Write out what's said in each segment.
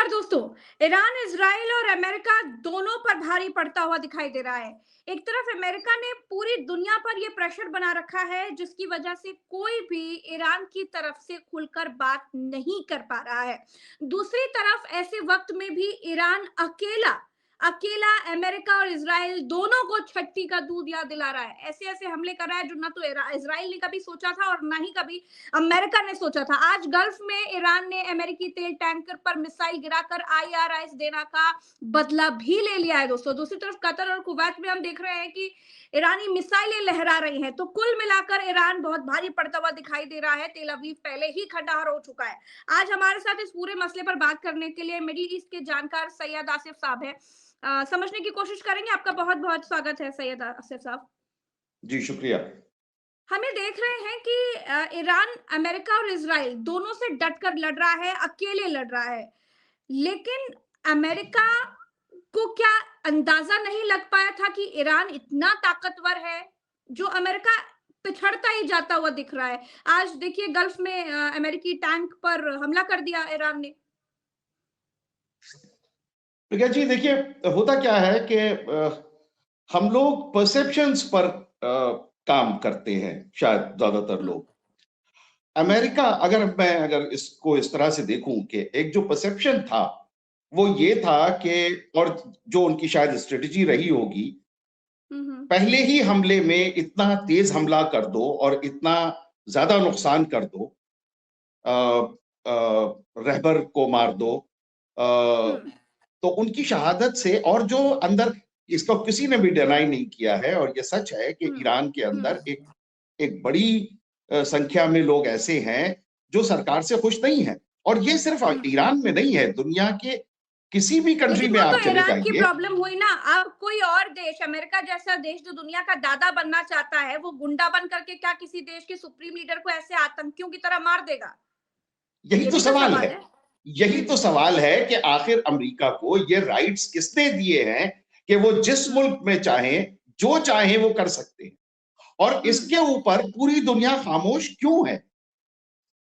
नमस्कार दोस्तों। Iran, Israel और अमेरिका दोनों पर भारी पड़ता हुआ दिखाई दे रहा है। एक तरफ अमेरिका ने पूरी दुनिया पर यह प्रेशर बना रखा है जिसकी वजह से कोई भी ईरान की तरफ से खुलकर बात नहीं कर पा रहा है। दूसरी तरफ ऐसे वक्त में भी ईरान अकेला अकेला अमेरिका और इजराइल दोनों को छठी का दूध याद दिला रहा है। ऐसे ऐसे हमले कर रहा है जो ना तो इजराइल ने कभी सोचा था और ना ही कभी अमेरिका ने सोचा था। आज गल्फ में ईरान ने अमेरिकी तेल टैंकर पर मिसाइल गिराकर आईआरआईएस देना का बदला भी ले लिया है दोस्तों। दूसरी तरफ कतर और कुवैत में हम देख रहे हैं कि ईरानी मिसाइलें लहरा रही हैं। तो कुल मिलाकर ईरान बहुत भारी पड़ता हुआ दिखाई दे रहा है। तेल अवीव पहले ही खंडहर हो चुका है। आज हमारे साथ इस पूरे मसले पर बात करने के लिए मिडिल ईस्ट के जानकार सैयद आसिफ साहब है। समझने की कोशिश करेंगे। आपका बहुत बहुत स्वागत है सैयद आसिफ साहब। जी शुक्रिया। हम ये देख रहे हैं कि ईरान, अमेरिका और इजराइल दोनों से डटकर लड़ रहा है, अकेले लड़ रहा है। लेकिन अमेरिका को क्या अंदाजा नहीं लग पाया था कि ईरान इतना ताकतवर है, जो अमेरिका पिछड़ता ही जाता हुआ दिख रहा है। आज देखिए गल्फ में अमेरिकी टैंक पर हमला कर दिया ईरान ने। प्रज्ञा जी देखिए, होता क्या है कि हम लोग परसेप्शंस पर काम करते हैं, शायद ज्यादातर लोग। अमेरिका, अगर इसको इस तरह से देखूं कि एक जो परसेप्शन था वो ये था कि, और जो उनकी शायद स्ट्रेटजी रही होगी, पहले ही हमले में इतना तेज हमला कर दो और इतना ज्यादा नुकसान कर दो, रहबर को मार दो, तो उनकी शहादत से, और जो अंदर, इसको किसी ने भी डिनाई नहीं किया है और ये सच है कि ईरान के अंदर एक बड़ी संख्या में लोग ऐसे हैं जो सरकार से खुश नहीं है। और ये सिर्फ ईरान में नहीं है, दुनिया के किसी भी कंट्री लेकिन में वो आप तो चले ईरान की जाइए। प्रॉब्लम हुई ना। अब कोई और देश, अमेरिका जैसा देश जो दुनिया का दादा बनना चाहता है, वो गुंडा बन करके क्या किसी देश के सुप्रीम लीडर को ऐसे आतंकियों की तरह मार देगा? यही ये तो भी तो सवाल सवाल है। है। यही तो सवाल है कि आखिर अमेरिका को ये राइट्स किसने दिए हैं कि वो जिस मुल्क में चाहे जो चाहे वो कर सकते हैं, और इसके ऊपर पूरी दुनिया खामोश क्यों है?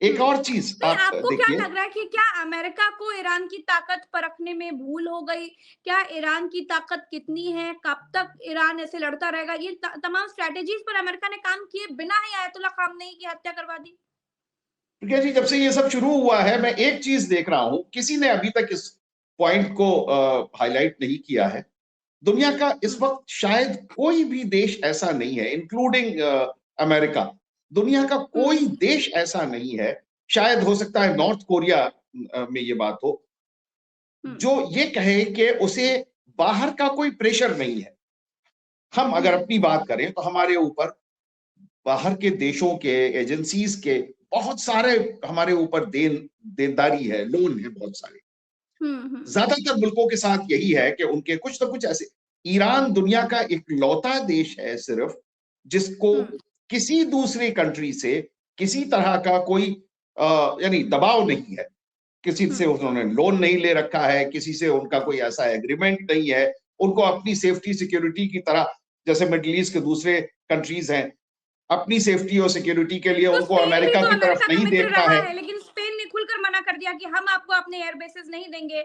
एक और चीज नहीं, आप आपको क्या देखिए। लग रहा है कि क्या अमेरिका को ईरान की ताकत परखने में भूल हो गई? क्या ईरान की ताकत कितनी है? कब तक ईरान ऐसे लड़ता रहेगा? ये तमाम स्ट्रेटेजीज पर अमेरिका ने काम किए बिना ही आयतुल्ला खामनेई की हत्या करवा दी। प्रिया जी, जब से ये सब शुरू हुआ है, मैं एक चीज देख रहा हूं, किसी ने अभी तक इस पॉइंट को हाईलाइट नहीं किया है। दुनिया का इस वक्त शायद कोई भी देश ऐसा नहीं है, इंक्लूडिंग अमेरिका। दुनिया का कोई देश ऐसा नहीं है, शायद हो सकता है नॉर्थ कोरिया में ये बात हो, जो ये कहे कि उसे बाहर का कोई प्रेशर नहीं है। हम अगर अपनी बात करें तो हमारे ऊपर बाहर के देशों के, एजेंसीज के बहुत सारे हमारे ऊपर देनदारी है, लोन है बहुत सारे। ज्यादातर मुल्कों के साथ यही है कि उनके कुछ ना कुछ ऐसे। ईरान दुनिया का इकलौता देश है सिर्फ जिसको किसी दूसरी कंट्री से किसी तरह का कोई यानी दबाव नहीं है। किसी से उन्होंने लोन नहीं ले रखा है, किसी से उनका कोई ऐसा एग्रीमेंट नहीं है। उनको अपनी सेफ्टी सिक्योरिटी की तरह, जैसे मिडिल ईस्ट के दूसरे कंट्रीज हैं, अपनी सेफ्टी और सिक्योरिटी के लिए तो उनको स्पेन भी अमेरिका तो की तरफ अमेरिका का नहीं मित्र देखना रहा है। है, लेकिन स्पेन ने खुलकर मना कर दिया कि हम आपको अपने एयर बेसेस नहीं देंगे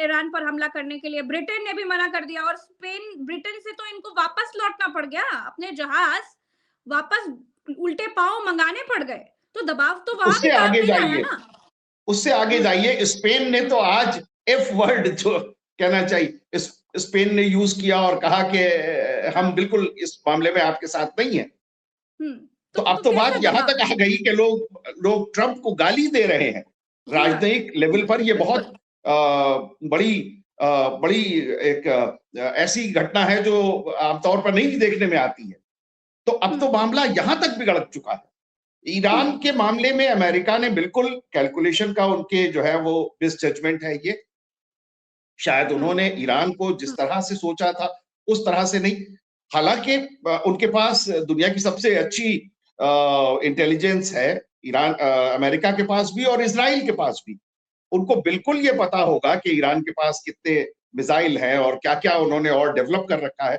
ईरान पर हमला करने के लिए। ब्रिटेन ने भी मना कर दिया और ब्रिटेन से तो इनको वापस लौटना पड़ गया, अपने जहाज वापस उल्टे पांव मंगाने पड़ गए। तो दबाव तो वहां भी उससे काम आगे नहीं आया जाइए, ना। उससे आगे जाइए, स्पेन ने तो आज एफ वर्ड जो कहना चाहिए, स्पेन ने यूज किया और कहा कि हम बिल्कुल इस मामले में आपके साथ नहीं है। तो अब तो बात कैसा यहां दबाव तक है? आ गई कि लोग ट्रंप को गाली दे रहे हैं। जी हाँ, राजनयिक लेवल पर ये बहुत बिल्कुल। बड़ी एक ऐसी घटना है जो आमतौर पर नहीं देखने में आती है। तो अब तो मामला यहां तक बिगड़ चुका है। ईरान के मामले में अमेरिका ने बिल्कुल कैलकुलेशन का, उनके जो है वो मिस जजमेंट है ये। शायद उन्होंने ईरान को जिस तरह से सोचा था उस तरह से नहीं। हालांकि उनके पास दुनिया की सबसे अच्छी इंटेलिजेंस है, अमेरिका के पास भी और इजराइल के पास भी। उनको बिल्कुल ये पता होगा कि ईरान के पास कितने मिसाइल हैं और क्या क्या उन्होंने और डेवलप कर रखा है।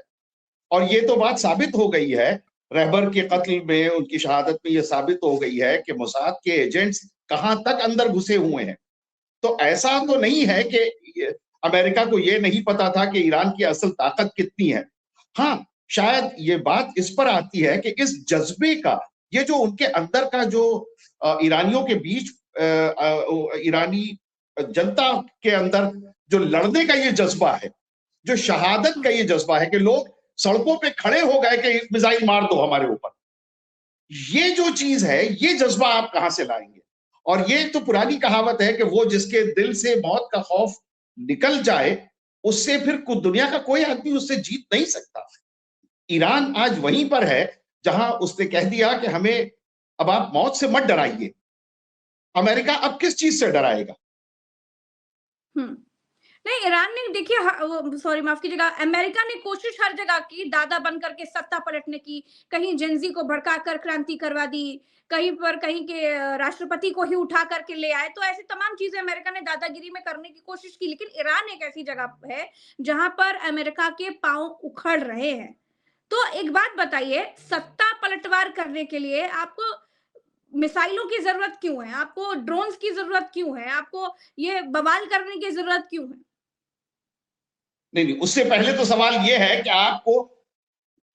और ये तो बात साबित हो गई है, रहबर के कत्ल में, उनकी शहादत में ये साबित हो गई है कि मोसाद के एजेंट्स कहां तक अंदर घुसे हुए हैं। तो ऐसा तो नहीं है कि अमेरिका को ये नहीं पता था कि ईरान की असल ताकत कितनी है। हाँ, शायद ये बात इस पर आती है कि इस जज्बे का, ये जो उनके अंदर का जो ईरानियों के बीच ईरानी जनता के अंदर जो लड़ने का ये जज्बा है, जो शहादत का ये जज्बा है कि लोग सड़कों पे खड़े हो गए कि मिसाइल मार दो हमारे ऊपर, ये जो चीज है, ये जज्बा आप कहां से लाएंगे? और ये तो पुरानी कहावत है कि वो जिसके दिल से मौत का खौफ निकल जाए, उससे फिर दुनिया का कोई आदमी उससे जीत नहीं सकता। ईरान आज वहीं पर है जहां उसने कह दिया कि हमें अब आप मौत से मत डराइए। अमेरिका अब किस चीज से डराएगा? नहीं, ईरान ने देखिए, सॉरी माफ कीजिएगा, अमेरिका ने कोशिश हर जगह की दादा बन करके सत्ता पलटने की, कहीं जेनजी को भड़काकर क्रांति करवा दी, कहीं के राष्ट्रपति को ही उठा करके ले आए। तो ऐसी तमाम चीजें अमेरिका ने दादागिरी में करने की कोशिश की, लेकिन ईरान एक ऐसी जगह है जहां पर अमेरिका के पांव उखड़ रहे हैं। तो एक बात बताइए, सत्ता पलटवार करने के लिए आपको मिसाइलों की जरूरत क्यों है? आपको ड्रोन्स की जरूरत क्यों है? आपको ये बवाल करने की जरूरत क्यों है? नहीं, उससे पहले तो सवाल यह है कि आपको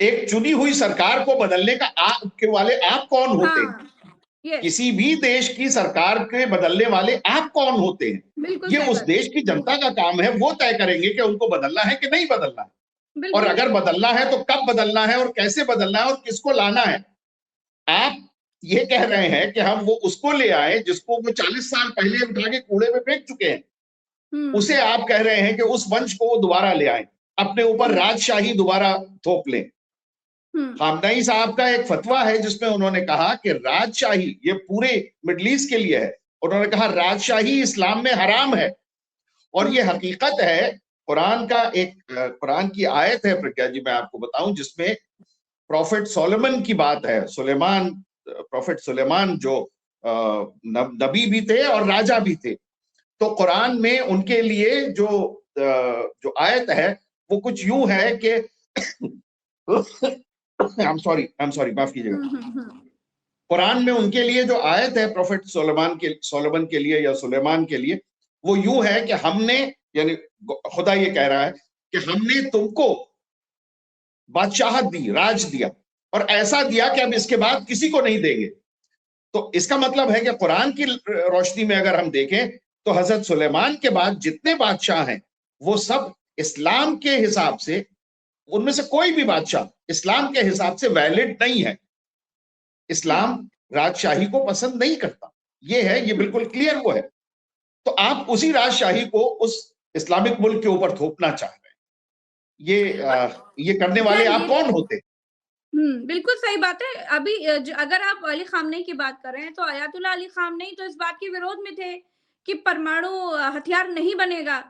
एक चुनी हुई सरकार को बदलने का आपके वाले आप कौन होते हैं? yes. किसी भी देश की सरकार के बदलने वाले आप कौन होते हैं? ये उस देश की जनता का काम है, वो तय करेंगे कि उनको बदलना है कि नहीं बदलना है, और अगर बदलना है तो कब बदलना है और कैसे बदलना है और किसको लाना है। आप ये कह रहे हैं कि हम वो उसको ले आए जिसको वो 40 साल पहले उठा के कूड़े में फेंक चुके हैं, उसे आप कह रहे हैं कि उस वंश को वो दोबारा ले आए, अपने ऊपर राजशाही दोबारा थोप लें। खामनेई साहब का एक फतवा है जिसमें उन्होंने कहा कि राजशाही, ये पूरे मिडल ईस्ट के लिए है, उन्होंने कहा राजशाही इस्लाम में हराम है। और ये हकीकत है, कुरान का एक कुरान की आयत है प्रज्ञा जी, मैं आपको बताऊं, जिसमें प्रॉफिट सोलेमन की बात है। सुलेमान, प्रॉफिट सुलेमान जो नबी भी थे और राजा भी थे, तो कुरान में उनके लिए जो आयत है वो कुछ यूं है कि आई एम सॉरी, माफ कीजिएगा। कुरान में उनके लिए जो आयत है प्रॉफिट सोलेमन के लिए या सुलेमान के लिए, वो यूं है कि हमने, यानी खुदा ये कह रहा है कि हमने तुमको बादशाहत दी, राज दिया, और ऐसा दिया कि अब इसके बाद किसी को नहीं देंगे। तो इसका मतलब है कि कुरान की रोशनी में अगर हम देखें तो हजरत सुलेमान के बाद जितने बादशाह हैं वो सब इस्लाम के हिसाब से, उनमें से कोई भी बादशाह इस्लाम के हिसाब से वैलिड नहीं है। इस्लाम राजशाही को पसंद नहीं करता, ये है, ये बिल्कुल क्लियर वो है। तो आप उसी राजशाही को उस इस्लामिक मुल्क के ऊपर थोपना चाह रहे हैं। ये करने वाले आप कौन होते? बिल्कुल सही बात है। अभी अगर आप अली खामनेई की बात कर रहे हैं, तो अयातुल्लाह अली खामनेई तो इस बात के विरोध में थे कि परमाणु हथियार नहीं बनेगा,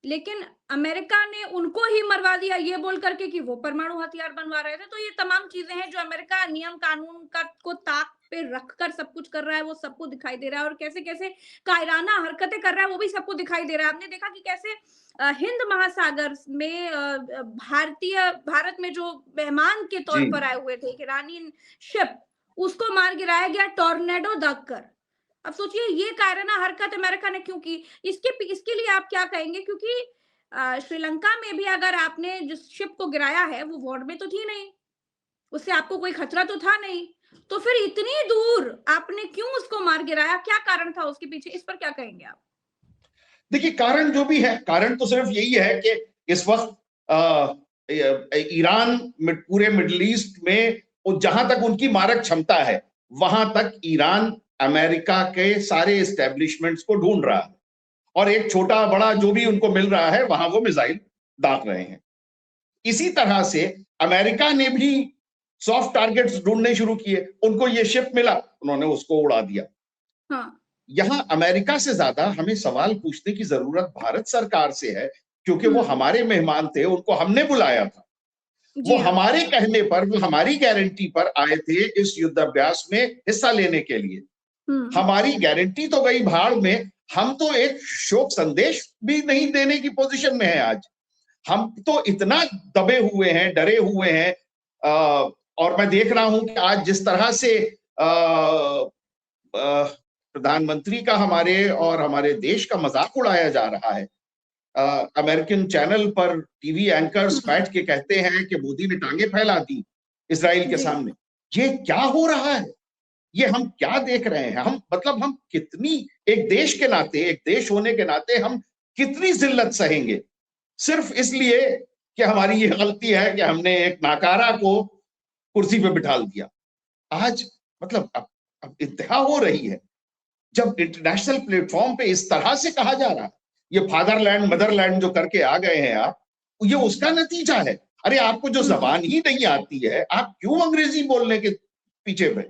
लेकिन अमेरिका ने उनको ही मरवा दिया ये बोल करके कि वो परमाणु हथियार बनवा रहे थे। तो ये तमाम चीजें हैं जो अमेरिका नियम कानून का को ताक पे रखकर सब कुछ कर रहा है, वो सबको दिखाई दे रहा है, और कैसे कैसे कायराना हरकतें कर रहा है वो भी सबको दिखाई दे रहा है। आपने देखा कि कैसे हिंद महासागर में भारत में जो मेहमान के तौर पर आए हुए थे एक ईरानी शिप, उसको मार गिराया गया टॉर्नेडो दागकर। अब सोचिए ये कायराना हरकत अमेरिका ने क्यों की? इसके लिए आप क्या कहेंगे? क्योंकि श्रीलंका में भी अगर आपने जिस शिप को गिराया है वो वॉर में तो थी नहीं, उससे आपको कोई खतरा तो था नहीं, तो फिर इतनी दूर आपने क्यों उसको मार गिराया? क्या कारण था उसके पीछे? इस पर क्या कहेंगे आप? देखिए, कारण जो भी है, कारण तो सिर्फ यही है कि इस वक्त ईरान पूरे मिडिल ईस्ट में जहां तक उनकी मारक क्षमता है वहां तक ईरान अमेरिका के सारे एस्टेब्लिशमेंट्स को ढूंढ रहा है, और एक छोटा बड़ा जो भी उनको मिल रहा है वहां वो मिसाइल दाग रहे हैं। इसी तरह से अमेरिका ने भी सॉफ्ट टारगेट्स ढूंढने शुरू किए, उनको ये शिप मिला, उन्होंने उसको उड़ा दिया। हाँ। यहां अमेरिका से ज्यादा हमें सवाल पूछने की जरूरत भारत सरकार से है, क्योंकि वो हमारे मेहमान थे, उनको हमने बुलाया था, वो हमारे कहने पर, वो हमारी गारंटी पर आए थे इस युद्धाभ्यास में हिस्सा लेने के लिए। हमारी गारंटी तो गई भाड़ में, हम तो एक शोक संदेश भी नहीं देने की पोजीशन में है आज। हम तो इतना दबे हुए हैं, डरे हुए हैं, और मैं देख रहा हूं कि आज जिस तरह से प्रधानमंत्री का हमारे और हमारे देश का मजाक उड़ाया जा रहा है। अमेरिकन चैनल पर टीवी एंकर्स बैठ के कहते हैं कि मोदी ने टांगे फैला दी इजराइल के जी सामने। ये क्या हो रहा है? ये हम क्या देख रहे हैं? हम मतलब हम कितनी, एक देश के नाते, एक देश होने के नाते हम कितनी जिल्लत सहेंगे सिर्फ इसलिए कि हमारी ये गलती है कि हमने एक नाकारा को कुर्सी पे बिठा दिया। आज मतलब अब इंतहा हो रही है जब इंटरनेशनल प्लेटफॉर्म पे इस तरह से कहा जा रहा है। ये फादरलैंड मदरलैंड जो करके आ गए हैं आप, ये उसका नतीजा है। अरे आपको जो जबान ही नहीं आती है, आप क्यों अंग्रेजी बोलने के पीछे पे?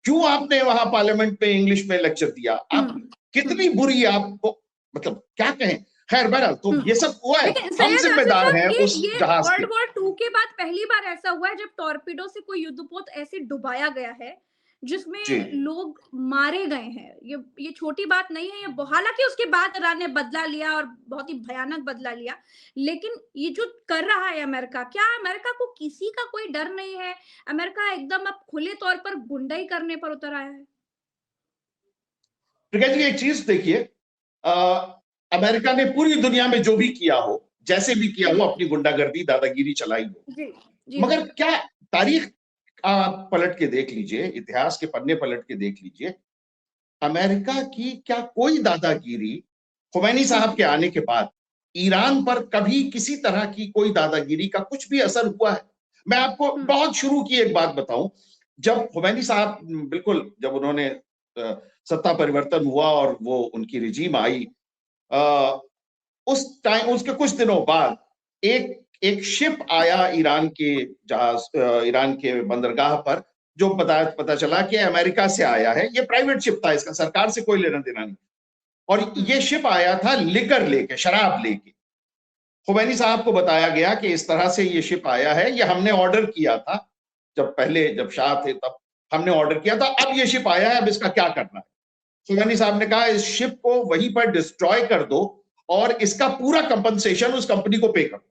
क्यों आपने वहां पार्लियामेंट में इंग्लिश में लेक्चर दिया? आप कितनी बुरी आपको, मतलब क्या कहें। खैर बहरहाल, तो ये सब हुआ है, लेकिन हम सैयद आसिफ जिम्मेदार साहब, हैं उस ये जहाज के। वर्ल्ड वॉर टू के बाद पहली बार ऐसा हुआ है जब टॉर्पीडो से कोई युद्धपोत ऐसे डुबाया गया है जी जिसमें लोग मारे गए हैं। ये छोटी बात नहीं है। ये हालांकि उसके बाद ईरान ने बदला लिया और बहुत ही भयानक बदला लिया, लेकिन ये जो कर रहा है अमेरिका, क्या अमेरिका को किसी का कोई डर नहीं है? अमेरिका एकदम अब खुले तौर पर गुंडाई करने पर उतर आया है। प्रज्ञा जी, एक चीज देखिए, अमेरिका ने पूरी दुनिया में जो भी किया हो, जैसे भी किया हो, अपनी गुंडागर्दी दादागिरी चलाई हो, जी जी मगर क्या तारीख आप पलट के देख लीजिए, इतिहास के पन्ने पलट के देख लीजिए, अमेरिका की क्या कोई दादागिरी खुमैनी साहब के आने के बाद ईरान पर कभी किसी तरह की कोई दादागिरी का कुछ भी असर हुआ है? मैं आपको बहुत शुरू की एक बात बताऊं। जब खुमैनी साहब, बिल्कुल जब उन्होंने सत्ता परिवर्तन हुआ और वो उनकी रिजीम आई, उस टाइम, उसके कुछ दिनों बाद एक एक शिप आया ईरान के जहाज, ईरान के बंदरगाह पर, जो पता चला कि अमेरिका से आया है। ये प्राइवेट शिप था, इसका सरकार से कोई लेना देना नहीं। और ये शिप आया था लिकर लेके, शराब लेके। खुमैनी साहब को बताया गया कि इस तरह से ये शिप आया है, ये हमने ऑर्डर किया था, जब शाह थे तब हमने ऑर्डर किया था, अब ये शिप आया है, अब इसका क्या करना है? खुमैनी साहब ने कहा इस शिप को वहीं पर डिस्ट्रॉय कर दो और इसका पूरा कंपनसेशन उस कंपनी को पे करो।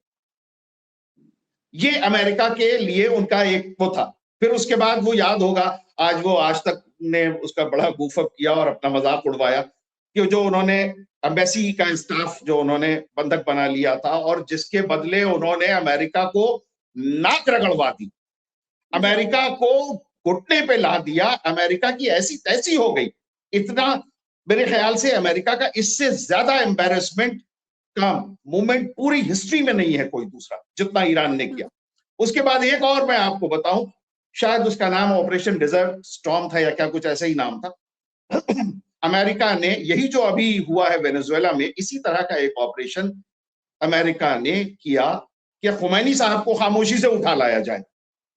ये अमेरिका के लिए उनका एक वो था। फिर उसके बाद वो याद होगा, आज तक ने उसका बड़ा गूफअप किया और अपना मजाक उड़वाया कि जो उन्होंने एम्बेसी का स्टाफ जो उन्होंने बंधक बना लिया था और जिसके बदले उन्होंने अमेरिका को नाक रगड़वा दी, अमेरिका को घुटने पे ला दिया, अमेरिका की ऐसी तैसी हो गई। इतना, मेरे ख्याल से अमेरिका का इससे ज्यादा एम्बेरसमेंट का मूवमेंट पूरी हिस्ट्री में नहीं है कोई दूसरा, जितना ईरान ने किया। उसके बाद एक और मैं आपको बताऊं, शायद उसका नाम ऑपरेशन डिजर्ट स्टॉर्म था या क्या कुछ ऐसा ही नाम था। अमेरिका ने, यही जो अभी हुआ है वेनेजुएला में, इसी तरह का एक ऑपरेशन अमेरिका ने किया कि खुमैनी साहब को खामोशी से उठा लाया जाए।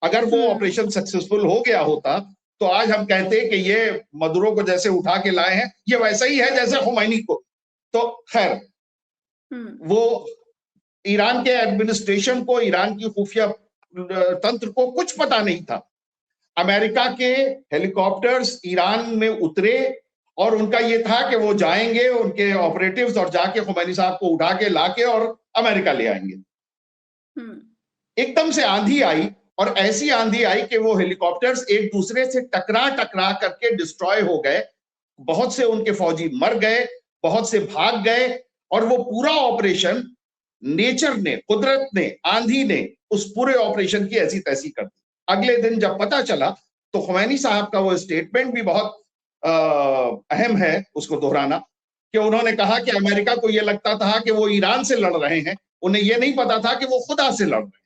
अगर वो ऑपरेशन सक्सेसफुल हो गया होता तो आज हम कहते कि ये मदुरो को जैसे उठा के लाए हैं, ये वैसा ही है जैसे खुमैनी को। तो खैर, वो ईरान के एडमिनिस्ट्रेशन को, ईरान की खुफिया तंत्र को कुछ पता नहीं था। अमेरिका के हेलीकॉप्टर्स ईरान में उतरे और उनका ये था कि वो जाएंगे, उनके ऑपरेटिव्स, और जाके खुमैनी साहब को उठा के लाके और अमेरिका ले आएंगे। एकदम से आंधी आई, और ऐसी आंधी आई कि वो हेलीकॉप्टर्स एक दूसरे से टकरा टकरा करके डिस्ट्रॉय हो गए। बहुत से उनके फौजी मर गए, बहुत से भाग गए, और वो पूरा ऑपरेशन नेचर ने, कुदरत ने, आंधी ने उस पूरे ऑपरेशन की ऐसी तैसी कर दी। अगले दिन जब पता चला तो खुमैनी साहब का वो स्टेटमेंट भी बहुत अहम है उसको दोहराना, कि उन्होंने कहा कि अमेरिका को ये लगता था कि वो ईरान से लड़ रहे हैं, उन्हें ये नहीं पता था कि वो खुदा से लड़ रहे हैं।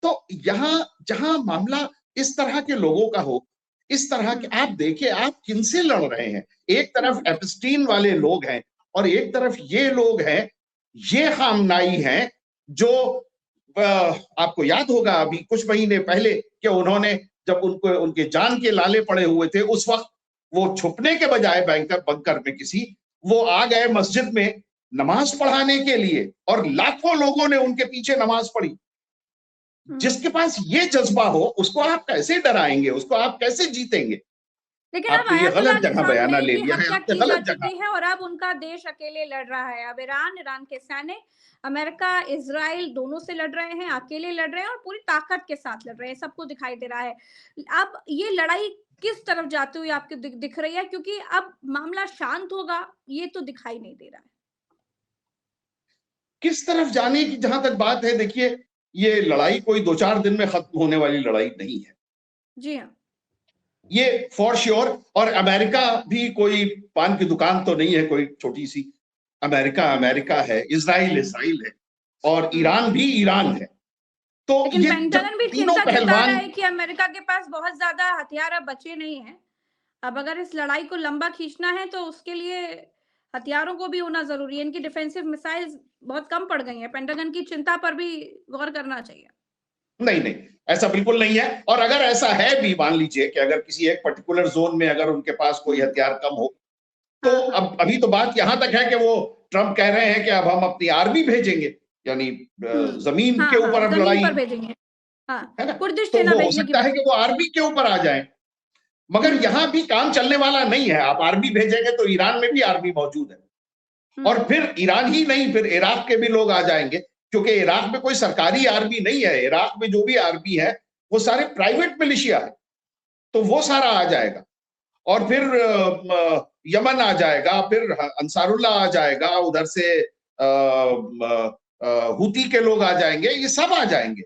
तो यहां जहां मामला इस तरह के लोगों का हो, इस तरह के, आप देखिए आप किनसे लड़ रहे हैं। एक तरफ एप्स्टीन वाले लोग हैं और एक तरफ ये लोग हैं, ये खामनाई हैं जो, आपको याद होगा अभी कुछ महीने पहले कि उन्होंने, जब उनको उनके जान के लाले पड़े हुए थे, उस वक्त वो छुपने के बजाय बंकर में किसी, वो आ गए मस्जिद में नमाज पढ़ाने के लिए, और लाखों लोगों ने उनके पीछे नमाज पढ़ी। जिसके पास ये जज्बा हो उसको आप कैसे डराएंगे, उसको आप कैसे जीतेंगे? लेकिन अब आपने ये आयतुल्लाह गलत अली जगह बयाना खामनेई ले की लिया है, हत्या आपने की जा गलत जगह। चुकी है और अब उनका देश अकेले लड़ रहा है। अब ईरान के सैनिक अमेरिका, इजराइल दोनों से लड़ रहे हैं, अकेले लड़ रहे हैं और पूरी ताकत के साथ लड़ रहे हैं, सबको दिखाई दे रहा है। अब ये लड़ाई किस तरफ जाते हुए आपको दिख रही है? क्योंकि अब मामला शांत होगा, ये तो दिखाई नहीं दे रहा है। किस तरफ जाने की जहां तक बात है, देखिए, ये लड़ाई कोई 2-4 दिन में खत्म होने वाली लड़ाई नहीं है। जी हाँ। ये फॉर श्योर। और अमेरिका भी कोई पान की दुकान तो नहीं है, कोई छोटी सी। अमेरिका हुँ, अमेरिका है, इज़राइल इज़राइल है, और हुँ। ईरान भी ईरान है। तो लेकिन ये जब पेंटागन भी तीनों चिंता जता रहा पहलवान, है कि अमेरिका के पास बहुत ज़्यादा हथियार अब बचे नहीं हैं। अब अगर इस लड़ाई को लंबा खींचना है तो उसके लिए हथियारों को भी होना ज़रूरी है। इनकी डिफेंसिव मिसाइल्स बहुत कम पड़ गई हैं। पेंटागन की चिंता पर भी गौर करना चाहिए। नहीं नहीं, ऐसा बिल्कुल नहीं है। और अगर ऐसा है भी, मान लीजिए कि अगर किसी एक पर्टिकुलर जोन में अगर उनके पास कोई हुँ। हथियार कम हो, तो हाँ, हाँ। अब अभी तो बात यहां तक है कि वो ट्रंप कह रहे हैं कि अब हम अपनी आर्मी भेजेंगे, यानी हुँ। जमीन के हाँ, हाँ, ऊपर अब ज़मीन लड़ाई, पर भेजेंगे। हाँ, है ना। कुर्दिश तो सेना वो हो भेजने की सकता है बात कि है। वो आर्मी के ऊपर आ जाए, मगर हुँ, यहां भी काम चलने वाला नहीं है। आप आर्मी भेजेंगे तो ईरान में भी आर्मी मौजूद है, और हुँ, फिर ईरान ही नहीं, फिर इराक के भी लोग आ जाएंगे, क्योंकि इराक में कोई सरकारी आर्मी नहीं है। इराक में जो भी आर्मी है वो सारे प्राइवेट मिलिशिया है, तो वो सारा आ जाएगा। और फिर यमन आ जाएगा, फिर अंसारुल्लाह आ जाएगा, उधर से हुती के लोग आ जाएंगे, ये सब आ जाएंगे।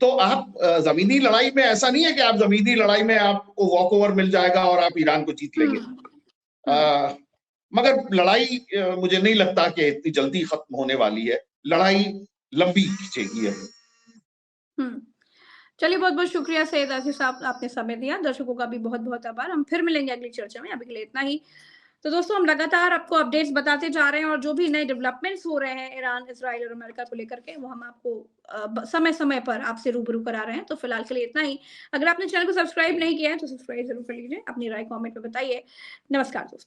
तो आप जमीनी लड़ाई में ऐसा नहीं है कि आप जमीनी लड़ाई में आपको वॉक ओवर मिल जाएगा और आप ईरान को जीत हुँ, लेंगे। हुँ, अ, मगर लड़ाई मुझे नहीं लगता कि इतनी जल्दी खत्म होने वाली है। लड़ाई लंबी खींचेगी है। हुँ। चलिए बहुत-बहुत शुक्रिया सैयद आसिफ साहब, आपने समय दिया। दर्शकों का भी बहुत-बहुत आभार। हम फिर मिलेंगे अगली चर्चा में, अभी के लिए इतना ही। तो दोस्तों, हम लगातार आपको अपडेट्स बताते जा रहे हैं और जो भी नए डेवलपमेंट्स हो रहे हैं ईरान, इज़राइल और अमेरिका को लेकर के, वो हम आपको समय-समय पर आपसे रूबरू करा रहे हैं। तो फिलहाल के लिए इतना ही। अगर आपने चैनल को सब्सक्राइब नहीं किया है, तो सब्सक्राइब ज़रूर कर लीजिए। अपनी राय कमेंट में बताइए। नमस्कार दोस्तों।